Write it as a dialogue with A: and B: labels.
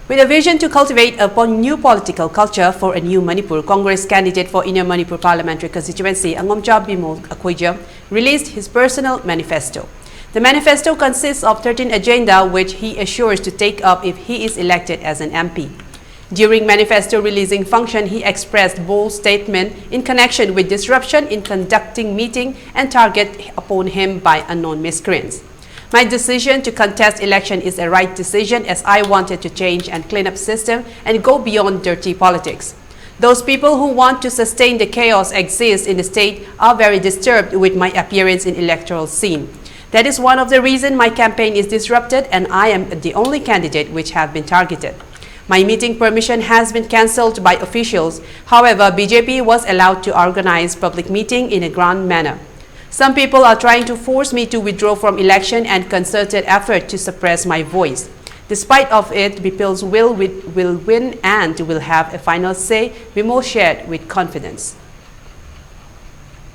A: With a vision to cultivate a new political culture for a new Manipur, Congress candidate for Inner Manipur Parliamentary Constituency, Angomcha Bimol Akhoija, released his personal manifesto. The manifesto consists of 13 agenda which he assures to take up if he is elected as an MP. During manifesto releasing function, he expressed bold statement in connection with disruption in conducting meeting and target upon him by unknown miscreants. My decision to contest election is a right decision as I wanted to change and clean up system and go beyond dirty politics. Those people who want to sustain the chaos exist in the state are very disturbed with my appearance in electoral scene. That is one of the reasons my campaign is disrupted and I am the only candidate which have been targeted. My meeting permission has been cancelled by officials. However, BJP was allowed to organize public meeting in a grand manner. Some people are trying to force me to withdraw from election and concerted effort to suppress my voice. Despite of it, peoples will win and will have a final say, we more shared with confidence.